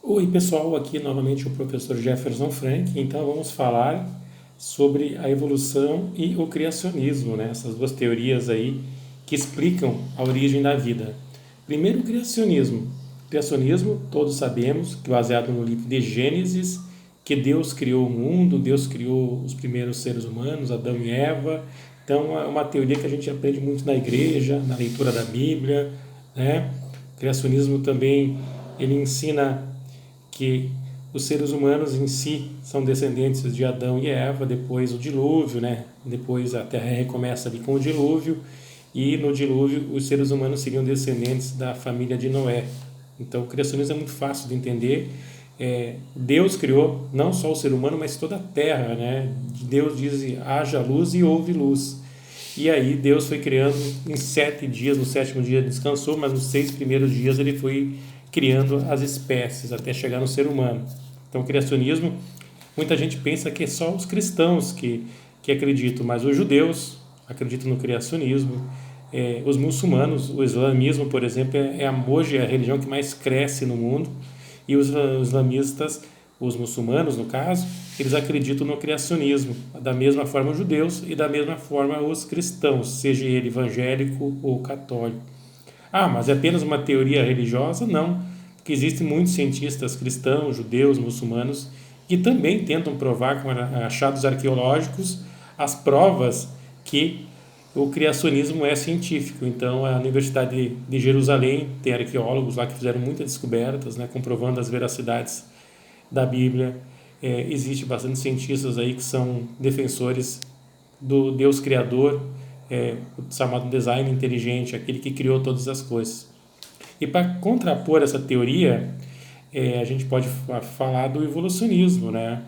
Oi pessoal, aqui novamente o professor Jefferson Frank. Então vamos falar sobre a evolução e o criacionismo, né? Essas duas teorias aí que explicam a origem da vida. Primeiro, o criacionismo. O criacionismo, todos sabemos, que é baseado no livro de Gênesis, que Deus criou o mundo, Deus criou os primeiros seres humanos, Adão e Eva. Então é uma teoria que a gente aprende muito na igreja, na leitura da Bíblia, né? O criacionismo também ele ensina que os seres humanos em si são descendentes de Adão e Eva, depois o dilúvio, né? Depois a Terra recomeça ali com o dilúvio, e no dilúvio os seres humanos seriam descendentes da família de Noé. Então o criacionismo é muito fácil de entender. Deus criou não só o ser humano, mas toda a Terra, né? Deus diz: haja luz e houve luz. E aí Deus foi criando em 7 dias, no sétimo dia descansou, mas nos 6 primeiros dias ele foi criando as espécies até chegar no ser humano. Então o criacionismo, muita gente pensa que é só os cristãos que acreditam, mas os judeus acreditam no criacionismo, os muçulmanos, o islamismo, por exemplo, hoje é a religião que mais cresce no mundo, e os islamistas, os muçulmanos no caso, eles acreditam no criacionismo, da mesma forma os judeus e da mesma forma os cristãos, seja ele evangélico ou católico. Ah, mas é apenas uma teoria religiosa? Não, porque existem muitos cientistas cristãos, judeus, muçulmanos, que também tentam provar com achados arqueológicos as provas que o criacionismo é científico. Então, a Universidade de Jerusalém tem arqueólogos lá que fizeram muitas descobertas, né, comprovando as veracidades da Bíblia. Existe bastante cientistas aí que são defensores do Deus Criador, o chamado design inteligente, aquele que criou todas as coisas. E para contrapor essa teoria, a gente pode falar do evolucionismo, né?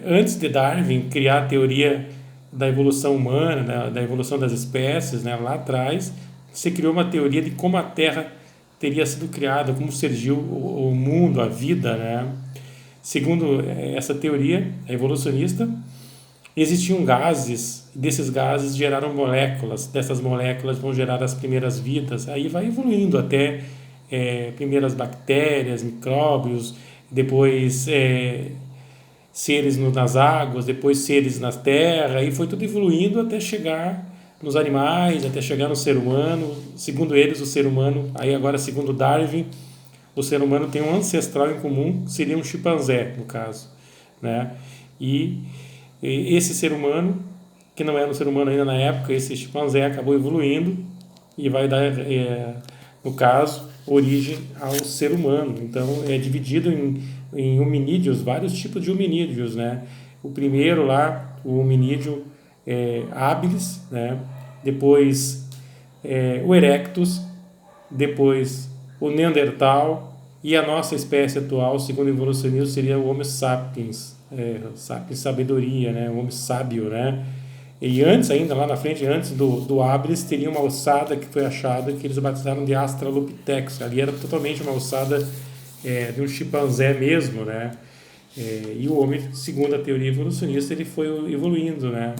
Antes de Darwin criar a teoria da evolução humana, da evolução das espécies, né, lá atrás, se criou uma teoria de como a Terra teria sido criada, como surgiu o mundo, a vida, né? Segundo essa teoria evolucionista, existiam gases, desses gases geraram moléculas, dessas moléculas vão gerar as primeiras vidas, aí vai evoluindo até primeiras bactérias, micróbios, depois seres nas águas, depois seres na terra, e foi tudo evoluindo até chegar nos animais, até chegar no ser humano. Segundo eles, o ser humano, aí agora segundo Darwin, o ser humano tem um ancestral em comum, que seria um chimpanzé, no caso, né? E esse ser humano, que não era um ser humano ainda na época, esse chimpanzé acabou evoluindo e vai dar, no caso, origem ao ser humano. Então, é dividido em hominídeos, vários tipos de hominídeos, né? O primeiro lá, o hominídeo habilis, né? Depois o erectus, depois o neandertal, e a nossa espécie atual, segundo o evolucionismo, seria o Homo sapiens, sapiens sabedoria, né? O Homo sábio, né? E antes ainda, lá na frente, antes do habilis, teria uma ossada que foi achada, que eles batizaram de Australopithecus. Ali era totalmente uma ossada de um chimpanzé mesmo, né? E o homem, segundo a teoria evolucionista, ele foi evoluindo, né?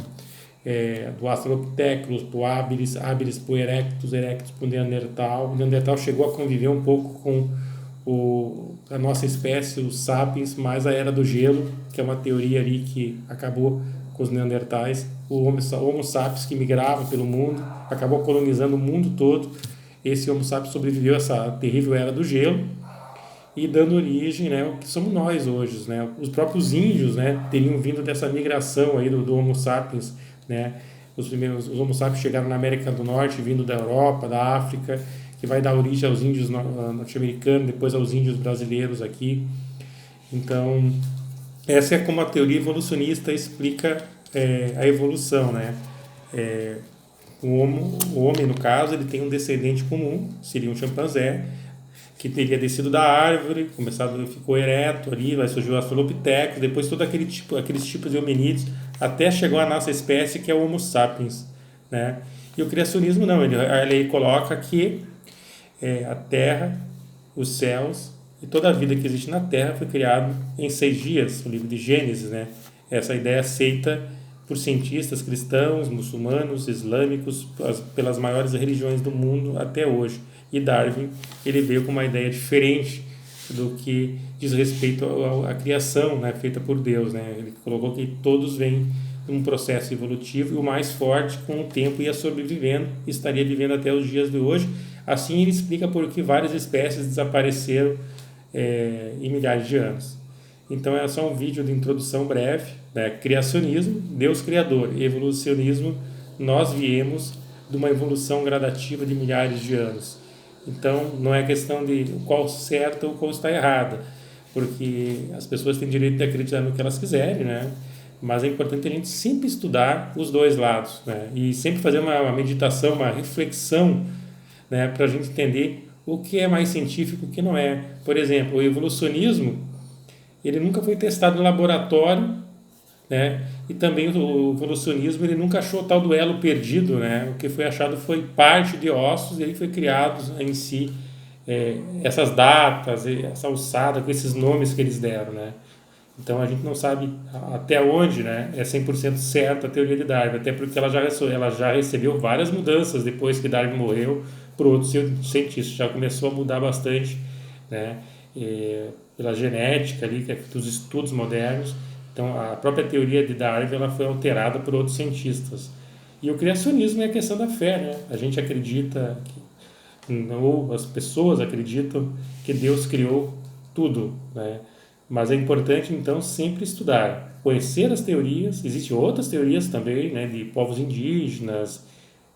Do Australopithecus para o habilis, habilis para o erectus, erectus para o Neandertal. O Neandertal chegou a conviver um pouco com a nossa espécie, os sapiens, mais a era do gelo, que é uma teoria ali que acabou com os neandertais. O Homo sapiens, que migrava pelo mundo, acabou colonizando o mundo todo. Esse Homo sapiens sobreviveu a essa terrível era do gelo e dando origem, né, ao que somos nós hoje, né? Os próprios índios, né, teriam vindo dessa migração aí do Homo sapiens, né? Os Homo sapiens chegaram na América do Norte, vindo da Europa, da África, que vai dar origem aos índios norte-americanos, depois aos índios brasileiros aqui. Então, essa é como a teoria evolucionista explica a evolução, né? O homem, no caso, ele tem um descendente comum, seria um chimpanzé, que teria descido da árvore, ficou ereto ali, vai surgir o Australopithecus, depois todo aqueles tipos de hominídeos, até chegou a nossa espécie, que é o Homo sapiens, né? E o criacionismo não, ele coloca que a terra, os céus e toda a vida que existe na terra foi criado em 6 dias, o livro de Gênesis, né? Essa ideia é aceita por cientistas cristãos, muçulmanos, islâmicos, pelas maiores religiões do mundo até hoje. E Darwin, ele veio com uma ideia diferente do que diz respeito à criação, né, feita por Deus, né? Ele colocou que todos vêm de um processo evolutivo e o mais forte com o tempo ia sobrevivendo, estaria vivendo até os dias de hoje. Assim ele explica por que várias espécies desapareceram em milhares de anos. Então é só um vídeo de introdução breve, né? Criacionismo, Deus criador, e evolucionismo, nós viemos de uma evolução gradativa de milhares de anos. Então não é questão de qual certo ou qual está errado, porque as pessoas têm direito de acreditar no que elas quiserem, né? Mas é importante a gente sempre estudar os dois lados, né? E sempre fazer uma meditação, uma reflexão, né? Para a gente entender o que é mais científico e o que não é. Por exemplo, o evolucionismo, ele nunca foi testado em laboratório, né? E também o evolucionismo, ele nunca achou tal do elo perdido, né? O que foi achado foi parte de ossos e aí foi criado em si essas datas, essa alçada, com esses nomes que eles deram, né? Então a gente não sabe até onde, né, é 100% certa a teoria de Darwin, até porque ela já recebeu várias mudanças depois que Darwin morreu por outros cientistas, já começou a mudar bastante, né, pela genética ali, que é dos estudos modernos. Então a própria teoria de Darwin ela foi alterada por outros cientistas. E o criacionismo é a questão da fé, né? A gente acredita ou as pessoas acreditam que Deus criou tudo, né? Mas é importante, então, sempre estudar, conhecer as teorias. Existem outras teorias também, né, de povos indígenas,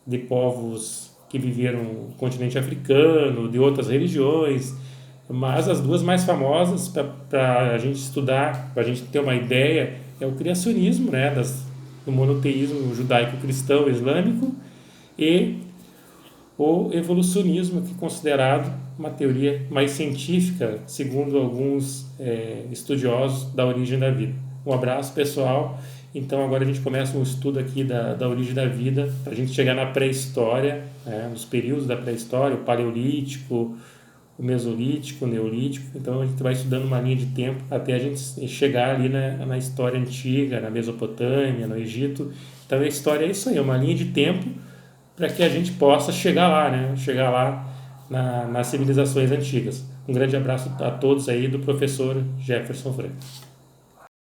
de povos que viveram no continente africano, de outras religiões, mas as duas mais famosas para a gente estudar, para a gente ter uma ideia, é o criacionismo, né, do monoteísmo judaico-cristão islâmico, e o evolucionismo, que é considerado uma teoria mais científica, segundo alguns estudiosos da origem da vida. Um abraço, pessoal. Então, agora a gente começa um estudo aqui da origem da vida, para a gente chegar na pré-história, né, nos períodos da pré-história, o paleolítico, o mesolítico, o neolítico. Então, a gente vai estudando uma linha de tempo até a gente chegar ali na história antiga, na Mesopotâmia, no Egito. Então, a história é isso aí, é uma linha de tempo para que a gente possa chegar lá, né? Chegar lá nas civilizações antigas. Um grande abraço a todos aí do professor Jefferson Frank.